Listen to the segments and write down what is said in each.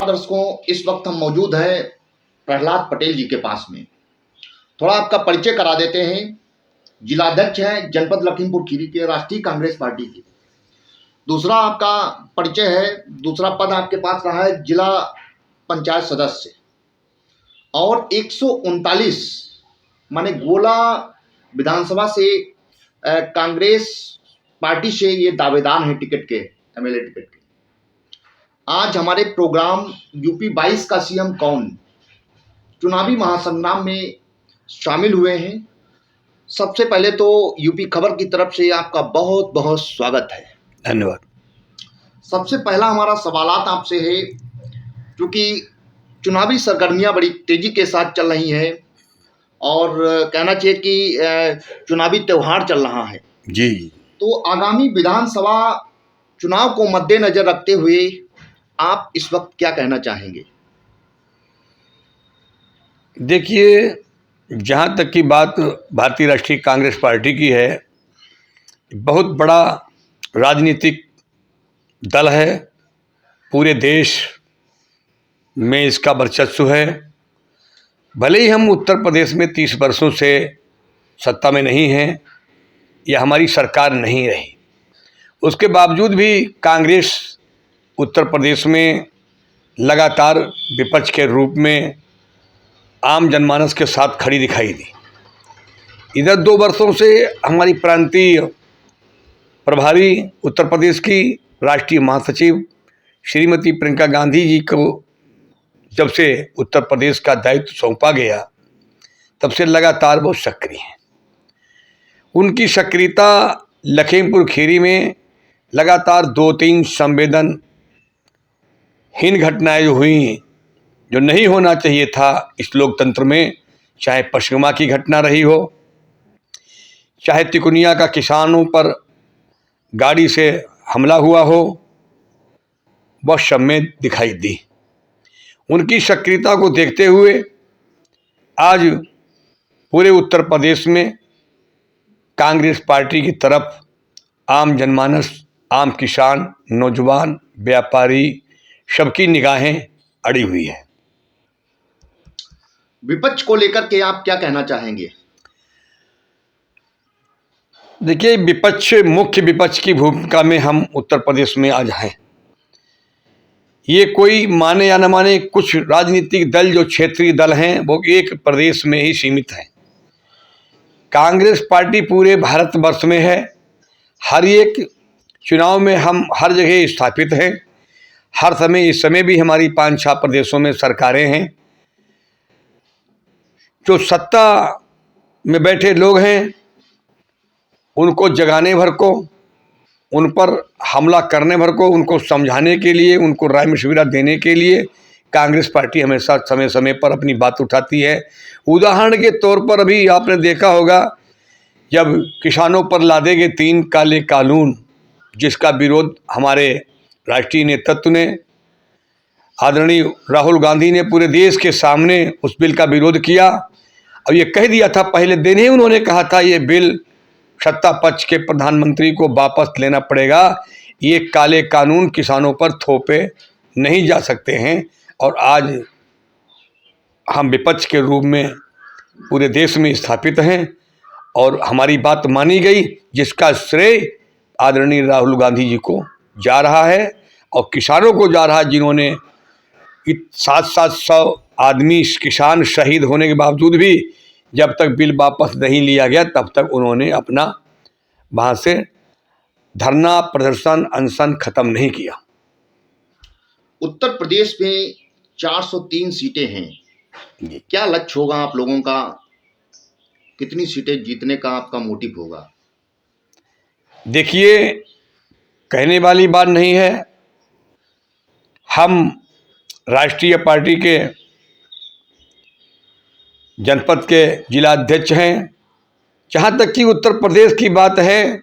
नमस्कार दर्शकों, इस वक्त हम मौजूद हैं प्रहलाद पटेल जी के पास में। थोड़ा आपका परिचय करा देते हैं। जिलाध्यक्ष हैं जनपद लखीमपुर खीरी के राष्ट्रीय कांग्रेस पार्टी के। दूसरा आपका परिचय है, दूसरा पद आपके पास रहा है जिला पंचायत सदस्य और 139 माने गोला विधानसभा से कांग्रेस पार्टी से ये दावेदार हैं टिकट के, एमएलए टिकट के। आज हमारे प्रोग्राम यूपी 22 का सीएम कौन चुनावी महासंग्राम में शामिल हुए हैं। सबसे पहले तो यूपी खबर की तरफ से आपका बहुत बहुत स्वागत है। धन्यवाद। सबसे पहला हमारा सवालात आपसे है, क्योंकि चुनावी सरगर्मियां बड़ी तेजी के साथ चल रही हैं और कहना चाहिए कि चुनावी त्योहार चल रहा है जी। तो आगामी विधानसभा चुनाव को मद्देनजर रखते हुए आप इस वक्त क्या कहना चाहेंगे? देखिए, जहाँ तक की बात भारतीय राष्ट्रीय कांग्रेस पार्टी की है, बहुत बड़ा राजनीतिक दल है। पूरे देश में इसका वर्चस्व है। भले ही हम उत्तर प्रदेश में 30 वर्षों से सत्ता में नहीं हैं या हमारी सरकार नहीं रही, उसके बावजूद भी कांग्रेस उत्तर प्रदेश में लगातार विपक्ष के रूप में आम जनमानस के साथ खड़ी दिखाई दी। इधर 2 वर्षों से हमारी प्रांतीय प्रभारी उत्तर प्रदेश की राष्ट्रीय महासचिव श्रीमती प्रियंका गांधी जी को जब से उत्तर प्रदेश का दायित्व सौंपा गया, तब से लगातार बहुत सक्रिय हैं। उनकी सक्रियता लखीमपुर खीरी में लगातार 2-3 संवेदनहीन घटनाएं जो हुई, जो नहीं होना चाहिए था इस लोकतंत्र में, चाहे पश्चिमा की घटना रही हो, चाहे तिकुनिया का किसानों पर गाड़ी से हमला हुआ हो, वह सब में दिखाई दी। उनकी सक्रियता को देखते हुए आज पूरे उत्तर प्रदेश में कांग्रेस पार्टी की तरफ आम जनमानस, आम किसान, नौजवान, व्यापारी सबकी निगाहें अड़ी हुई है। विपक्ष को लेकर के आप क्या कहना चाहेंगे? देखिए, मुख्य विपक्ष की भूमिका में हम उत्तर प्रदेश में आज हैं। ये कोई माने या न माने, कुछ राजनीतिक दल जो क्षेत्रीय दल हैं वो एक प्रदेश में ही सीमित हैं। कांग्रेस पार्टी पूरे भारतवर्ष में है। हर एक चुनाव में हम हर जगह स्थापित हैं। हर समय, इस समय भी हमारी 5-6 प्रदेशों में सरकारें हैं। जो सत्ता में बैठे लोग हैं उनको जगाने भर को, उन पर हमला करने भर को, उनको समझाने के लिए, उनको राय मशविरा देने के लिए कांग्रेस पार्टी हमेशा समय समय पर अपनी बात उठाती है। उदाहरण के तौर पर अभी आपने देखा होगा, जब किसानों पर लादे गए 3 काले कानून, जिसका विरोध हमारे राष्ट्रीय नेतृत्व ने, आदरणीय राहुल गांधी ने पूरे देश के सामने उस बिल का विरोध किया और ये कह दिया था, पहले दिन ही उन्होंने कहा था ये बिल सत्ता पक्ष के प्रधानमंत्री को वापस लेना पड़ेगा। ये काले कानून किसानों पर थोपे नहीं जा सकते हैं। और आज हम विपक्ष के रूप में पूरे देश में स्थापित हैं और हमारी बात मानी गई, जिसका श्रेय आदरणीय राहुल गांधी जी को जा रहा है और किसानों को जा रहा है, जिन्होंने 700 आदमी किसान शहीद होने के बावजूद भी जब तक बिल वापस नहीं लिया गया तब तक उन्होंने अपना वहाँ से धरना, प्रदर्शन, अनशन खत्म नहीं किया। उत्तर प्रदेश में 403 सीटें हैं। क्या लक्ष्य होगा आप लोगों का? कितनी सीटें जीतने का आपका मोटिव होगा? देखिए, कहने वाली बात नहीं है। हम राष्ट्रीय पार्टी के जनपद के जिलाध्यक्ष हैं। जहाँ तक कि उत्तर प्रदेश की बात है,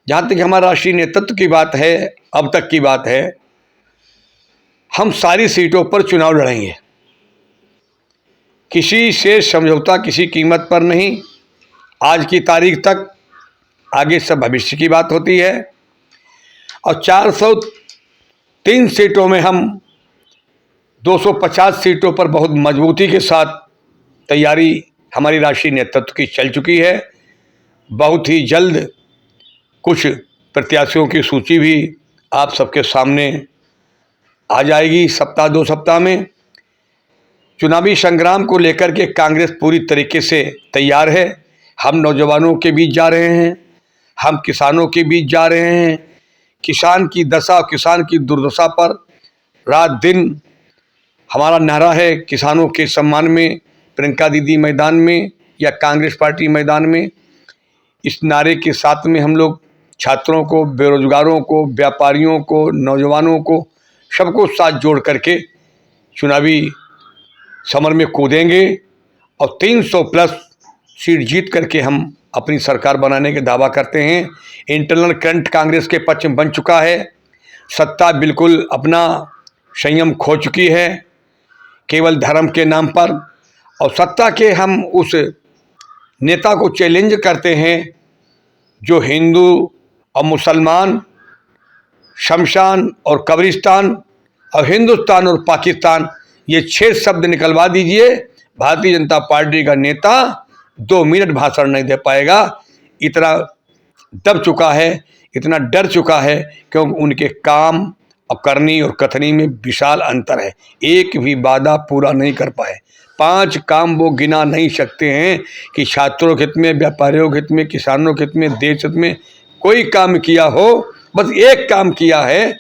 जहाँ तक हमारा राष्ट्रीय नेतृत्व की बात है, अब तक की बात है, हम सारी सीटों पर चुनाव लड़ेंगे। किसी से समझौता किसी कीमत पर नहीं। आज की तारीख तक, आगे सब भविष्य की बात होती है। और 403 सीटों में हम 250 सीटों पर बहुत मजबूती के साथ तैयारी हमारी राष्ट्रीय नेतृत्व की चल चुकी है। बहुत ही जल्द कुछ प्रत्याशियों की सूची भी आप सबके सामने आ जाएगी। सप्ताह 2 सप्ताह में चुनावी संग्राम को लेकर के कांग्रेस पूरी तरीके से तैयार है। हम नौजवानों के बीच जा रहे हैं, हम किसानों के बीच जा रहे हैं। किसान की दशा और किसान की दुर्दशा पर रात दिन हमारा नारा है। किसानों के सम्मान में प्रियंका दीदी मैदान में या कांग्रेस पार्टी मैदान में, इस नारे के साथ में हम लोग छात्रों को, बेरोजगारों को, व्यापारियों को, नौजवानों को, सबको साथ जोड़ करके चुनावी समर में कूदेंगे और 300 प्लस सीट जीत करके हम अपनी सरकार बनाने के दावा करते हैं। इंटरनल करंट कांग्रेस के पक्ष में बन चुका है। सत्ता बिल्कुल अपना संयम खो चुकी है केवल धर्म के नाम पर। और सत्ता के हम उस नेता को चैलेंज करते हैं जो हिंदू और मुसलमान, शमशान और कब्रिस्तान और हिंदुस्तान और पाकिस्तान, ये 6 शब्द निकलवा दीजिए, भारतीय जनता पार्टी का नेता 2 मिनट भाषण नहीं दे पाएगा। इतना दब चुका है, इतना डर चुका है, क्योंकि उनके काम और करनी और कथनी में विशाल अंतर है। एक भी वादा पूरा नहीं कर पाए। 5 काम वो गिना नहीं सकते हैं कि छात्रों के हित में, व्यापारियों के हित में, किसानों के हित में, देश हित में कोई काम किया हो। बस एक काम किया है,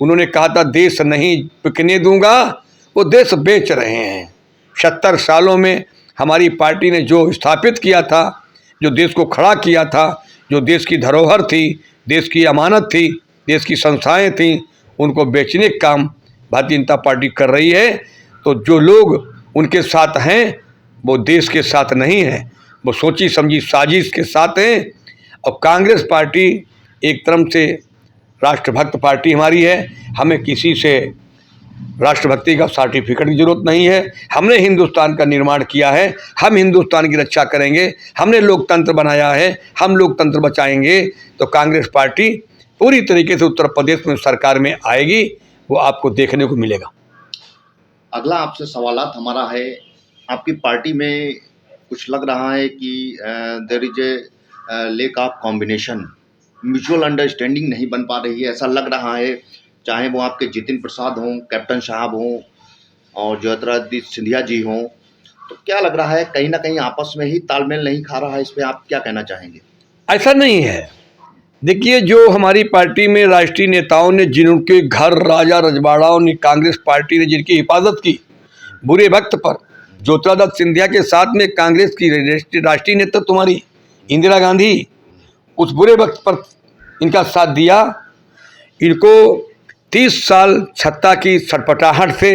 उन्होंने कहा था देश नहीं बिकने दूंगा, वो देश बेच रहे हैं। 70 सालों में हमारी पार्टी ने जो स्थापित किया था, जो देश को खड़ा किया था, जो देश की धरोहर थी, देश की अमानत थी, देश की संस्थाएं थीं, उनको बेचने का काम भारतीय जनता पार्टी कर रही है। तो जो लोग उनके साथ हैं वो देश के साथ नहीं हैं, वो सोची समझी साजिश के साथ हैं। और कांग्रेस पार्टी एक तरफ से राष्ट्रभक्त पार्टी हमारी है। हमें किसी से राष्ट्रभक्ति का सर्टिफिकेट की जरूरत नहीं है। हमने हिंदुस्तान का निर्माण किया है, हम हिंदुस्तान की रक्षा करेंगे। हमने लोकतंत्र बनाया है, हम लोकतंत्र बचाएंगे। तो कांग्रेस पार्टी पूरी तरीके से उत्तर प्रदेश में सरकार में आएगी, वो आपको देखने को मिलेगा। अगला आपसे सवालात हमारा है, आपकी पार्टी में कुछ लग रहा है कि there is a lack of combination, mutual understanding नहीं बन पा रही है, ऐसा लग रहा है। चाहे वो आपके जितिन प्रसाद हों, कैप्टन साहब हों और ज्योतिरादित्य सिंधिया जी हों, तो क्या लग रहा है कहीं ना कहीं आपस में ही तालमेल नहीं खा रहा है? इस पर आप क्या कहना चाहेंगे? ऐसा नहीं है। देखिए, जो हमारी पार्टी में राष्ट्रीय नेताओं ने, जिनके घर राजा रजवाड़ाओं ने, कांग्रेस पार्टी ने जिनकी हिफाजत की बुरे वक्त पर, ज्योतिरादित्य सिंधिया के साथ में कांग्रेस की राष्ट्रीय नेतृत्व तुम्हारी इंदिरा गांधी उस बुरे वक्त पर इनका साथ दिया। इनको 30 साल सत्ता की छटपटाहट से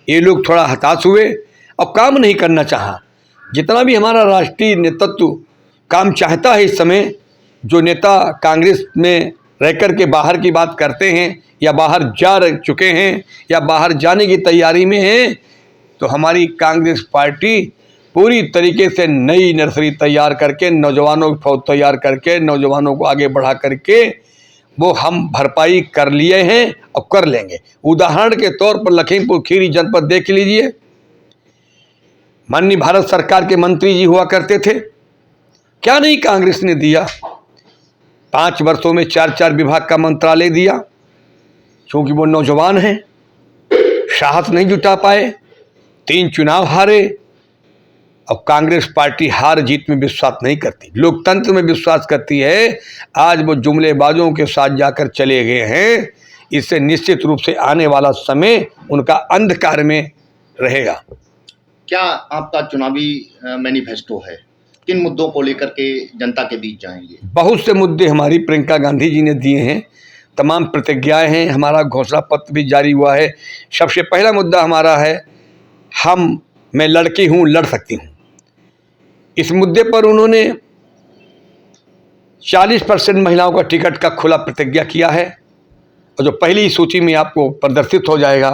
ये लोग थोड़ा हताश हुए और काम नहीं करना चाहा। जितना भी हमारा राष्ट्रीय नेतृत्व काम चाहता है इस समय, जो नेता कांग्रेस में रह कर के बाहर की बात करते हैं या बाहर जा चुके हैं या बाहर जाने की तैयारी में हैं, तो हमारी कांग्रेस पार्टी पूरी तरीके से नई नर्सरी तैयार करके, नौजवानों की फौज तैयार करके, नौजवानों को आगे बढ़ा करके वो हम भरपाई कर लिए हैं और कर लेंगे। उदाहरण के तौर पर लखीमपुर खीरी जनपद देख लीजिए। माननीय भारत सरकार के मंत्री जी हुआ करते थे, क्या नहीं कांग्रेस ने दिया। 5 वर्षों में 4-4 विभाग का मंत्रालय दिया। क्योंकि वो नौजवान हैं, साहस नहीं जुटा पाए, 3 चुनाव हारे। और कांग्रेस पार्टी हार जीत में विश्वास नहीं करती, लोकतंत्र में विश्वास करती है। आज वो जुमलेबाजों के साथ जाकर चले गए हैं। इससे निश्चित रूप से आने वाला समय उनका अंधकार में रहेगा। क्या आपका चुनावी मैनिफेस्टो है? किन मुद्दों को लेकर के जनता के बीच जाएंगे? बहुत से मुद्दे हमारी प्रियंका गांधी जी ने दिए हैं, तमाम प्रतिज्ञाएं हैं, हमारा घोषणा पत्र भी जारी हुआ है। सबसे पहला मुद्दा हमारा है, मैं लड़की हूं, लड़ सकती हूं। इस मुद्दे पर उन्होंने 40% महिलाओं का टिकट का खुला प्रतिज्ञा किया है। और जो पहली सूची में आपको प्रदर्शित हो जाएगा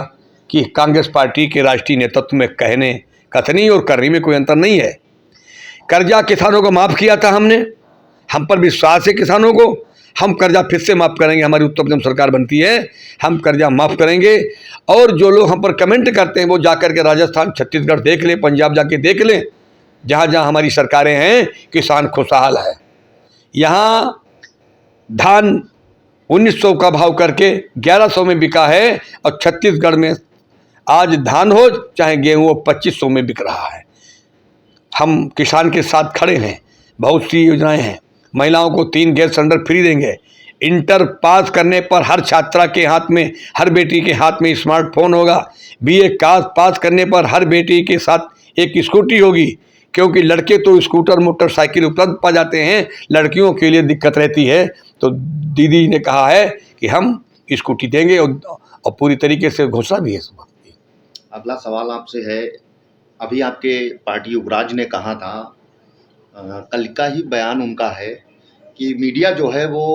कि कांग्रेस पार्टी के राष्ट्रीय नेतृत्व में कहने, कथनी और करनी में कोई अंतर नहीं है। कर्जा किसानों को माफ़ किया था हमने, हम पर विश्वास है किसानों को। हम कर्जा फिर से माफ़ करेंगे, हमारी उत्तर प्रदेश सरकार बनती है, हम कर्जा माफ़ करेंगे। और जो लोग हम पर कमेंट करते हैं वो जाकर के राजस्थान, छत्तीसगढ़ देख लें, पंजाब जाके देख लें, जहाँ जहाँ हमारी सरकारें हैं किसान खुशहाल है। यहाँ धान 1900 का भाव करके 1100 में बिका है, और छत्तीसगढ़ में आज धान हो चाहे गेहूँ हो 2500 में बिक रहा है। हम किसान के साथ खड़े हैं। बहुत सी योजनाएं हैं। महिलाओं को 3 गैस सिलेंडर फ्री देंगे। इंटर पास करने पर हर छात्रा के हाथ में, हर बेटी के हाथ में स्मार्टफोन होगा। बीए पास करने पर हर बेटी के साथ एक स्कूटी होगी, क्योंकि लड़के तो स्कूटर मोटरसाइकिल उपलब्ध पा जाते हैं, लड़कियों के लिए दिक्कत रहती है। तो दीदी ने कहा है कि हम स्कूटी देंगे, और पूरी तरीके से घोषणा भी है। अगला सवाल आपसे है, अभी आपके पार्टी युवराज ने कहा था, कल का ही बयान उनका है कि मीडिया जो है वो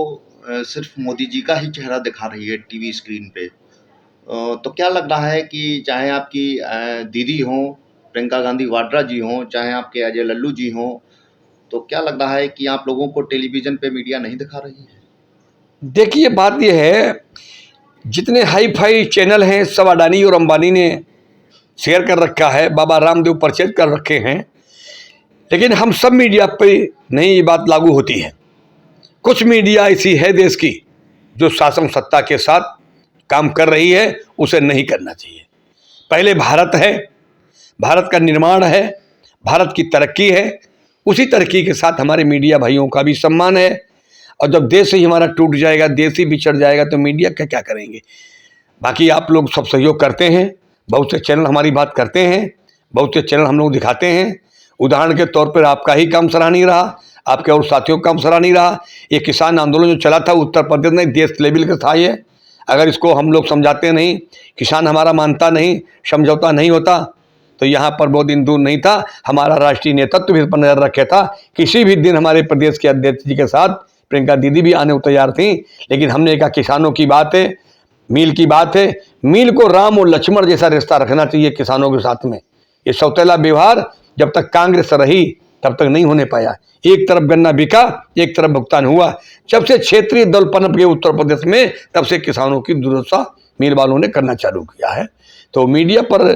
सिर्फ मोदी जी का ही चेहरा दिखा रही है टीवी स्क्रीन पे। तो क्या लग रहा है कि चाहे आपकी दीदी हों, प्रियंका गांधी वाड्रा जी हों, चाहे आपके अजय लल्लू जी हों, तो क्या लग रहा है कि आप लोगों को टेलीविज़न पे मीडिया नहीं दिखा रही है? देखिए, बात यह है, जितने हाई फाई चैनल हैं सब अडानी और अंबानी ने शेयर कर रखा है, बाबा रामदेव परचेज कर रखे हैं। लेकिन हम सब मीडिया पे नहीं ये बात लागू होती है। कुछ मीडिया ऐसी है देश की जो शासन सत्ता के साथ काम कर रही है, उसे नहीं करना चाहिए। पहले भारत है, भारत का निर्माण है, भारत की तरक्की है, उसी तरक्की के साथ हमारे मीडिया भाइयों का भी सम्मान है। और जब देश ही हमारा टूट जाएगा, देश ही बिछड़ जाएगा, तो मीडिया का क्या करेंगे। बाकी आप लोग सब सहयोग करते हैं, बहुत से चैनल हमारी बात करते हैं, बहुत से चैनल हम लोग दिखाते हैं। उदाहरण के तौर पर आपका ही काम सराहनीय रहा, आपके और साथियों का काम सराहनीय रहा। ये किसान आंदोलन जो चला था उत्तर प्रदेश में, देश लेवल का था ये। अगर इसको हम लोग समझाते नहीं, किसान हमारा मानता नहीं, समझौता नहीं होता, तो यहाँ पर बहुत दिन दूर नहीं था हमारा राष्ट्रीय नेतृत्व भी पर नजर रखे था। किसी भी दिन हमारे प्रदेश के अध्यक्ष जी के साथ प्रियंका दीदी भी आने को तैयार थी, लेकिन हमने कहा किसानों की बात है, मील की बात है, मील को राम और लक्ष्मण जैसा रिश्ता रखना चाहिए किसानों के साथ में। ये सौतेला व्यवहार जब तक कांग्रेस रही तब तक नहीं होने पाया। एक तरफ गन्ना बिका, एक तरफ भुगतान हुआ। जब से क्षेत्रीय दल पनप गए उत्तर प्रदेश में, तब से किसानों की दुर्दशा मील वालों ने करना चालू किया है। तो मीडिया पर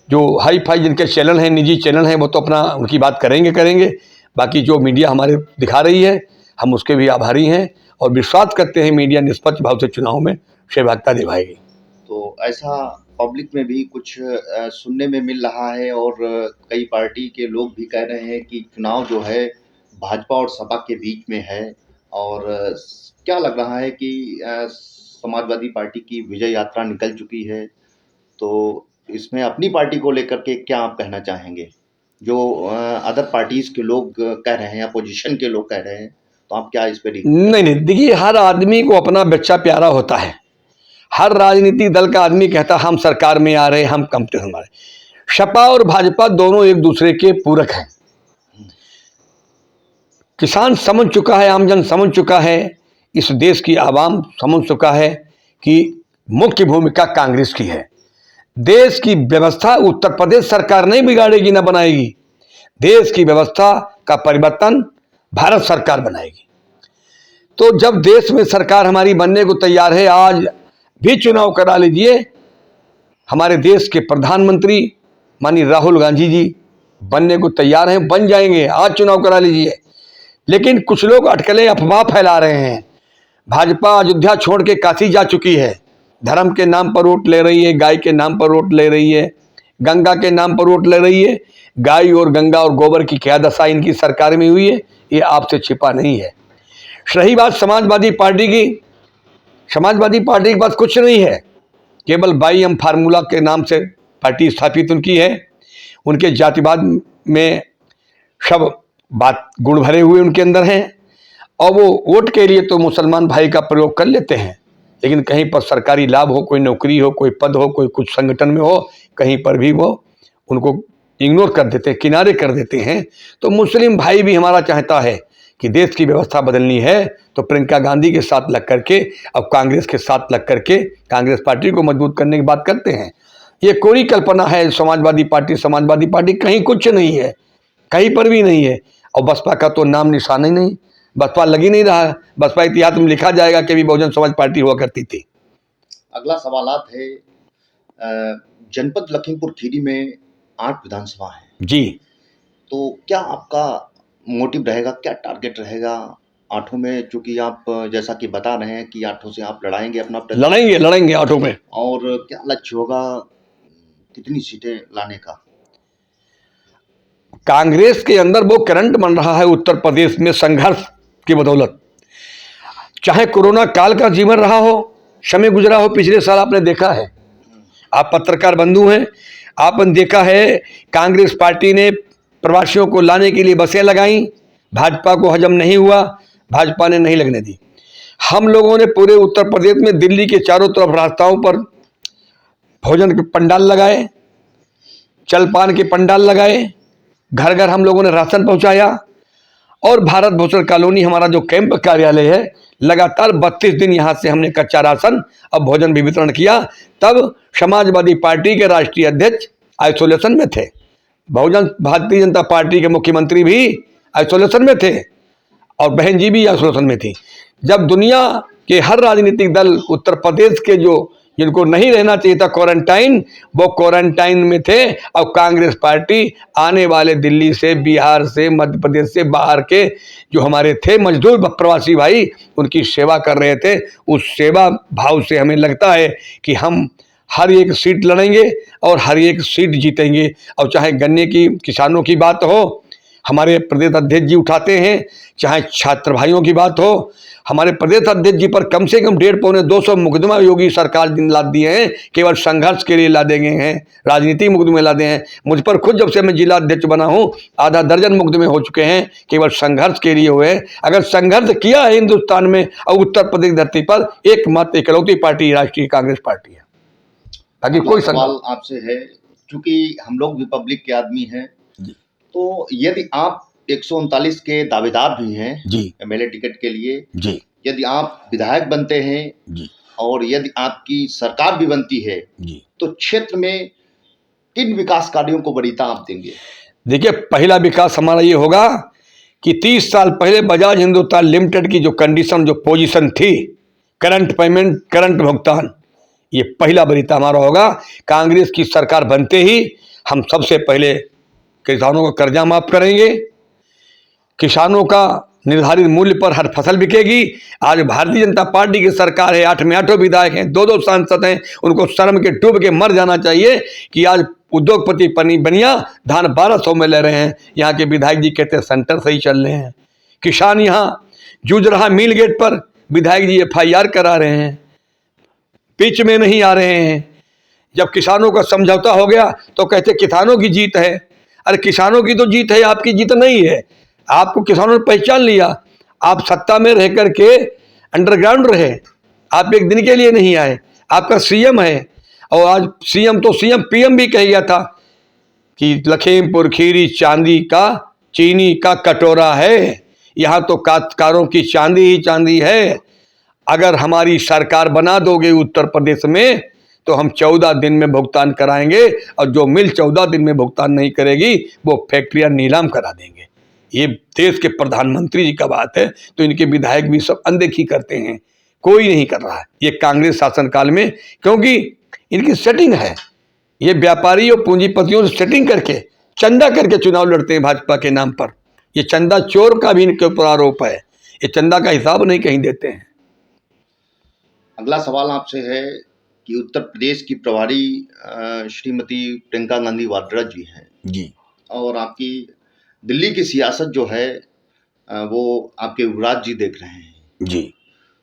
जो हाई फाई जिनके चैनल हैं, निजी चैनल हैं, वो तो अपना उनकी बात करेंगे। बाकी जो मीडिया हमारे दिखा रही है, हम उसके भी आभारी हैं और विश्वास करते हैं मीडिया निष्पक्ष भाव से चुनाव में सहभागिता निभाएगी। तो ऐसा पब्लिक में भी कुछ सुनने में मिल रहा है, और कई पार्टी के लोग भी कह रहे हैं कि चुनाव जो है भाजपा और सपा के बीच में है। और क्या लग रहा है कि समाजवादी पार्टी की विजय यात्रा निकल चुकी है, तो इसमें अपनी पार्टी को लेकर के क्या आप कहना चाहेंगे? जो अदर पार्टीज के लोग कह रहे हैं, अपोजिशन के लोग कह रहे हैं, तो आप क्या इस पर? नहीं, देखिए, हर आदमी को अपना बच्चा प्यारा होता है। हर राजनीतिक दल का आदमी कहता हम सरकार में आ रहे, हम कंपनी हमारे। सपा और भाजपा दोनों एक दूसरे के पूरक हैं। किसान समझ चुका है, आमजन समझ चुका है, इस देश की आवाम समझ चुका है कि मुख्य भूमिका कांग्रेस की है। देश की व्यवस्था उत्तर प्रदेश सरकार नहीं बिगाड़ेगी, ना बनाएगी। देश की व्यवस्था का परिवर्तन भारत सरकार बनाएगी। तो जब देश में सरकार हमारी बनने को तैयार है, आज भी चुनाव करा लीजिए, हमारे देश के प्रधानमंत्री माननीय राहुल गांधी जी बनने को तैयार हैं, बन जाएंगे। आज चुनाव करा लीजिए। लेकिन कुछ लोग अटकलें अफवाह फैला रहे हैं। भाजपा अयोध्या छोड़ के काशी जा चुकी है, धर्म के नाम पर वोट ले रही है, गाय के नाम पर वोट ले रही है, गंगा के नाम पर वोट ले रही है। गाय और गंगा और गोबर की क्या दशा इनकी सरकार में हुई है, ये आपसे छिपा नहीं है। रही बात समाजवादी पार्टी की, समाजवादी पार्टी के पास कुछ नहीं है, केवल बाई एम फार्मूला के नाम से पार्टी स्थापित उनकी है। उनके जातिवाद में सब बात गुण भरे हुए उनके अंदर हैं, और वो वोट के लिए तो मुसलमान भाई का प्रयोग कर लेते हैं, लेकिन कहीं पर सरकारी लाभ हो, कोई नौकरी हो, कोई पद हो, कोई कुछ संगठन में हो, कहीं पर भी वो उनको इग्नोर कर देते हैं, किनारे कर देते हैं। तो मुस्लिम भाई भी हमारा चाहता है कि देश की व्यवस्था बदलनी है, तो प्रियंका गांधी के साथ लग करके, अब कांग्रेस के साथ लग करके कांग्रेस पार्टी को मजबूत करने की बात करते हैं। ये कोई कल्पना है समाजवादी पार्टी कहीं कुछ नहीं है, कहीं पर भी नहीं है। और बसपा का तो नाम निशान ही नहीं। बसपा लगी नहीं रहा। बसपा इतिहास में लिखा जाएगा कि भी बहुजन समाज पार्टी हुआ करती थी। अगला सवालात है, जनपद लखीमपुर खीरी में 8 विधानसभा है जी। तो क्या आपका मोटिव रहेगा, क्या टारगेट रहेगा 8 में? चूंकि आप जैसा कि बता रहे हैं कि 8 से आप लड़ाएंगे अपना लड़ेंगे 8 में। और क्या लक्ष्य होगा, कितनी सीटें लाने का? कांग्रेस के अंदर वो करंट बन रहा है उत्तर प्रदेश में संघर्ष की बदौलत। चाहे कोरोना काल का जीवन रहा हो, समय गुजरा हो, पिछले साल आपने देखा है, आप पत्रकार बंधु हैं, आपने देखा है कांग्रेस पार्टी ने प्रवासियों को लाने के लिए बसें लगाई, भाजपा को हजम नहीं हुआ, भाजपा ने नहीं लगने दी। हम लोगों ने पूरे उत्तर प्रदेश में दिल्ली के चारों तरफ रास्ताओं पर भोजन के पंडाल लगाए, चलपान के पंडाल लगाए, घर घर हम लोगों ने राशन पहुंचाया और भारत भूषण कॉलोनी हमारा जो कैंप कार्यालय है, लगातार 32 दिन यहाँ से हमने कच्चा राशन और भोजन भी वितरण किया। तब समाजवादी पार्टी के राष्ट्रीय अध्यक्ष आइसोलेशन में थे, भारतीय जनता पार्टी के मुख्यमंत्री भी आइसोलेशन में थे और बहन जी भी आइसोलेशन में थी। जब दुनिया के हर राजनीतिक दल उत्तर प्रदेश के जिनको नहीं रहना चाहिए था क्वारंटाइन, वो क्वारंटाइन में थे और कांग्रेस पार्टी आने वाले दिल्ली से, बिहार से, मध्य प्रदेश से, बाहर के जो हमारे थे मजदूर प्रवासी भाई, उनकी सेवा कर रहे थे। उस सेवा भाव से हमें लगता है कि हम हर एक सीट लड़ेंगे और हर एक सीट जीतेंगे। और चाहे गन्ने की किसानों की बात हो, हमारे प्रदेश अध्यक्ष जी उठाते हैं, चाहे छात्र भाइयों की बात हो, हमारे प्रदेश अध्यक्ष जी पर कम से कम 150-200 मुकदमा योगी सरकार दिन लाद दिए हैं, केवल संघर्ष के लिए लादे गए हैं, राजनीतिक मुकदमे लादे हैं। मुझ पर खुद जब से मैं जिला अध्यक्ष बना हूं, आधा दर्जन मुकदमे हो चुके हैं, केवल संघर्ष के लिए हुए। अगर संघर्ष किया है हिंदुस्तान में और उत्तर प्रदेश धरती पर, एकमात्र इकलौती पार्टी राष्ट्रीय कांग्रेस पार्टी है, बाकी कोई सवाल आपसे है, चूंकि हम लोग भी पब्लिक के आदमी हैं, तो यदि आप 139 के दावेदार भी हैं जी एमएलए टिकट के लिए जी, यदि आप विधायक बनते हैं जी और यदि आपकी सरकार भी बनती है जी, तो क्षेत्र में किन विकास कार्यों को वरीयता आप देंगे? देखिए, पहला विकास हमारा ये होगा कि 30 साल पहले बजाज हिंदुस्तान लिमिटेड की जो कंडीशन, जो पोजीशन थी, करंट पेमेंट, करंट भुगतान, ये पहला वरीयता हमारा होगा। कांग्रेस की सरकार बनते ही हम सबसे पहले किसानों का कर्जा माफ करेंगे, किसानों का निर्धारित मूल्य पर हर फसल बिकेगी। आज भारतीय जनता पार्टी की सरकार है, 8 में 8 विधायक हैं, 2-2 सांसद हैं, उनको शर्म के डूब के मर जाना चाहिए कि आज उद्योगपति बनिया धान 1200 में ले रहे हैं, यहाँ के विधायक जी कहते हैं सेंटर सही चल रहे हैं। किसान यहाँ जूझ रहा मिल गेट पर, विधायक जी FIR करा रहे हैं, पिच में नहीं आ रहे हैं। जब किसानों का समझौता हो गया तो कहते किसानों की जीत है। अरे किसानों की तो जीत है, आपकी जीत नहीं है। आपको किसानों ने पहचान लिया, आप सत्ता में रह करके अंडरग्राउंड रहे, आप एक दिन के लिए नहीं आए, आपका CM है और आज CM तो CM PM भी कह गया था कि लखीमपुर खीरी चांदी का, चीनी का कटोरा है, यहाँ तो काश्तकारों की चांदी ही चांदी है। अगर हमारी सरकार बना दोगे उत्तर प्रदेश में तो हम 14 दिन में भुगतान कराएंगे और जो मिल 14 दिन में भुगतान नहीं करेगी वो फैक्ट्रियां नीलाम करा देंगे। ये देश के प्रधानमंत्री जी का बात है, तो इनके विधायक भी सब अनदेखी करते हैं, कोई नहीं कर रहा है ये कांग्रेस शासनकाल में, क्योंकि इनकी सेटिंग है। ये व्यापारी और पूंजीपतियों से सेटिंग करके चंदा करके चुनाव लड़ते हैं भाजपा के नाम पर। ये चंदा चोर का भी इनके ऊपर आरोप है, ये चंदा का हिसाब नहीं कहीं देते हैं। अगला सवाल आपसे है कि उत्तर प्रदेश की प्रभारी श्रीमती प्रियंका गांधी वाड्रा जी हैं जी, और आपकी दिल्ली की सियासत जो है वो आपके युवराज जी देख रहे हैं जी।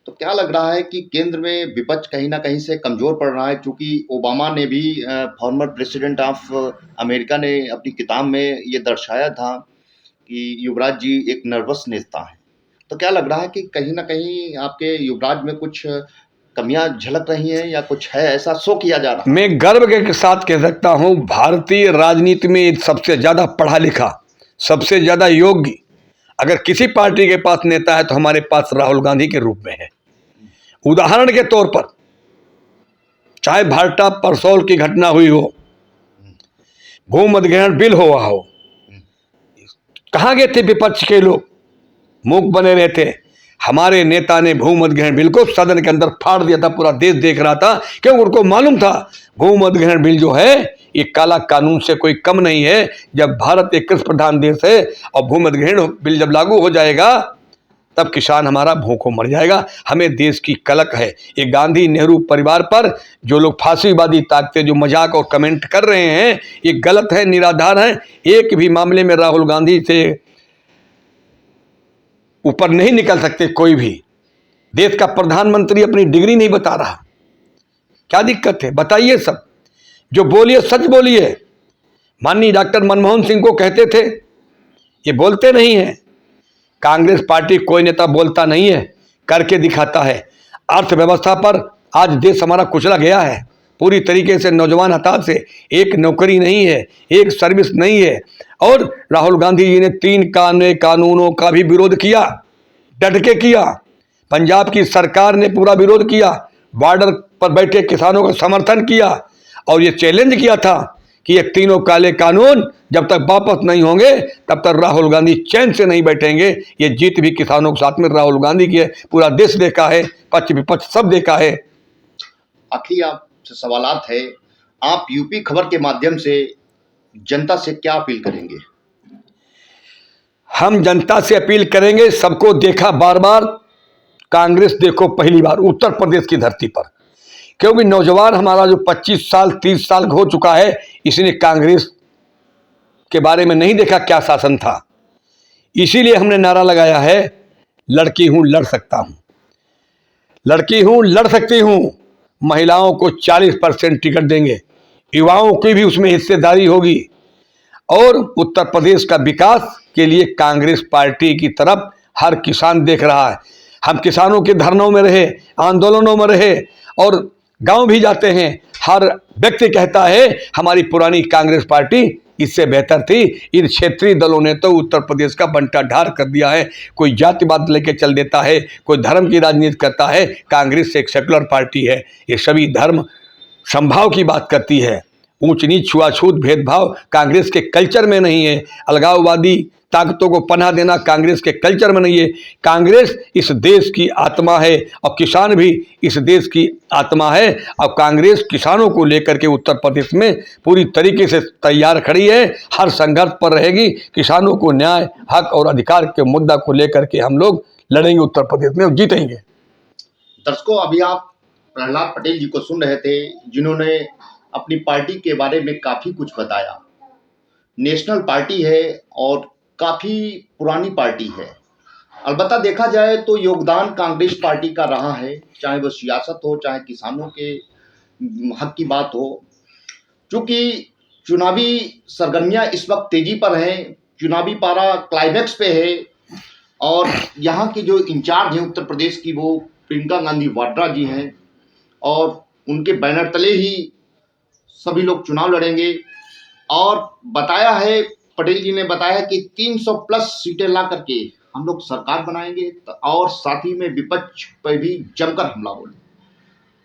तो क्या लग रहा है कि केंद्र में विपक्ष कहीं ना कहीं से कमजोर पड़ रहा है? क्योंकि ओबामा ने भी, फॉर्मर प्रेसिडेंट ऑफ अमेरिका ने अपनी किताब में ये दर्शाया था कि युवराज जी एक नर्वस नेता है। तो क्या लग रहा है कि कहीं ना कहीं आपके युवराज में कुछ कमियां झलक रही हैं या कुछ है, ऐसा शो किया जा रहा है? मैं गर्व के साथ कह सकता हूं, भारतीय राजनीति में सबसे ज्यादा पढ़ा लिखा, सबसे ज्यादा योग्य अगर किसी पार्टी के पास नेता है तो हमारे पास राहुल गांधी के रूप में है। उदाहरण के तौर पर, चाहे भाटा परसौल की घटना हुई हो, भूमि अधिग्रहण बिल हुआ हो, कहां गए थे विपक्ष के लोग? मूक बने रहते। हमारे नेता ने भूमत ग्रहण बिल को सदन के अंदर फाड़ दिया था, पूरा देश देख रहा था, क्योंकि उनको मालूम था भूमत ग्रहण बिल जो है ये काला कानून से कोई कम नहीं है। जब भारत एक कृषि प्रधान देश है और भूमत ग्रहण बिल जब लागू हो जाएगा तब किसान हमारा भूखों मर जाएगा। हमें देश की कलक है। ये गांधी नेहरू परिवार पर जो लोग फांसीवादी ताकतें जो मजाक और कमेंट कर रहे हैं ये गलत है, निराधार है। एक भी मामले में राहुल गांधी से ऊपर नहीं निकल सकते कोई भी। देश का प्रधानमंत्री अपनी डिग्री नहीं बता रहा, क्या दिक्कत है? बताइए सब, जो बोलिए सच बोलिए। माननीय डॉक्टर मनमोहन सिंह को कहते थे, ये बोलते नहीं है। कांग्रेस पार्टी कोई नेता बोलता नहीं है, करके दिखाता है। अर्थव्यवस्था पर आज देश हमारा कुचला गया है पूरी तरीके से। नौजवान हताश से एक नौकरी नहीं है, एक सर्विस नहीं है। और राहुल गांधी जी ने 3 कानूनों का भी विरोध किया, डट के किया। पंजाब की सरकार ने पूरा विरोध किया, बॉर्डर पर बैठे किसानों का समर्थन किया और ये चैलेंज किया था कि ये 3 काले कानून जब तक वापस नहीं होंगे तब तक राहुल गांधी चैन से नहीं बैठेंगे। ये जीत भी किसानों के साथ में राहुल गांधी की है। पूरा देश देखा है, पक्ष विपक्ष सब देखा है। आखिरी आपसे सवालात है, आप यूपी खबर के माध्यम से जनता से क्या अपील करेंगे? हम जनता से अपील करेंगे, सबको देखा बार बार, कांग्रेस देखो पहली बार उत्तर प्रदेश की धरती पर। क्योंकि नौजवान हमारा जो 25 साल 30 साल हो चुका है, इसने कांग्रेस के बारे में नहीं देखा क्या शासन था। इसीलिए हमने नारा लगाया है, लड़की हूं लड़ सकता हूं, लड़की हूं लड़ सकती हूं। महिलाओं को 40% टिकट देंगे, युवाओं की भी उसमें हिस्सेदारी होगी। और उत्तर प्रदेश का विकास के लिए कांग्रेस पार्टी की तरफ हर किसान देख रहा है। हम किसानों के धरनों में रहे, आंदोलनों में रहे और गांव भी जाते हैं। हर व्यक्ति कहता है हमारी पुरानी कांग्रेस पार्टी इससे बेहतर थी। इन क्षेत्रीय दलों ने तो उत्तर प्रदेश का बंटा ढार कर दिया है। कोई जातिवाद लेके चल देता है, कोई धर्म की राजनीति करता है। कांग्रेस एक सेकुलर पार्टी है, ये सभी धर्म संभाव की बात करती है। ऊंच नीच छुआछूत भेदभाव कांग्रेस के कल्चर में नहीं है। अलगाववादी ताकतों को पनाह देना कांग्रेस के कल्चर में नहीं है। कांग्रेस इस देश की आत्मा है और किसान भी इस देश की आत्मा है। और कांग्रेस किसानों को लेकर के उत्तर प्रदेश में पूरी तरीके से तैयार खड़ी है, हर संघर्ष पर रहेगी। किसानों को न्याय, हक और अधिकार के मुद्दा को लेकर के हम लोग लड़ेंगे उत्तर प्रदेश में और जीतेंगे। दर्शकों, अभी आप प्रहलाद पटेल जी को सुन रहे थे, जिन्होंने अपनी पार्टी के बारे में काफी कुछ बताया। नेशनल पार्टी है और काफी पुरानी पार्टी है। अलबत्ता देखा जाए तो योगदान कांग्रेस पार्टी का रहा है, चाहे वो सियासत हो, चाहे किसानों के हक की बात हो। चूंकि चुनावी सरगर्मियां इस वक्त तेजी पर हैं, चुनावी पारा क्लाइमैक्स पे है और यहाँ की जो इंचार्ज हैं उत्तर प्रदेश की, वो प्रियंका गांधी वाड्रा जी हैं और उनके बैनर तले ही सभी लोग चुनाव लड़ेंगे। और बताया है, पटेल जी ने बताया कि 300 प्लस सीटें ला करके हम लोग सरकार बनाएंगे और साथ ही में विपक्ष पर भी जमकर हमला बोले।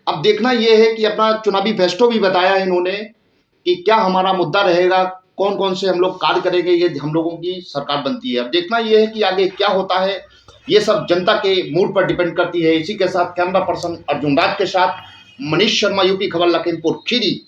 अब देखना यह है कि अपना चुनावी फेस्टो भी बताया है इन्होंने कि क्या हमारा मुद्दा रहेगा, कौन कौन से हम लोग कार्य करेंगे, ये हम लोगों की सरकार बनती है। अब देखना यह है कि आगे क्या होता है, ये सब जनता के मूड पर डिपेंड करती है। इसी के साथ कैमरा पर्सन अर्जुन राज के साथ मनीष शर्मा, यूपी खबर, लखीमपुर खीरी।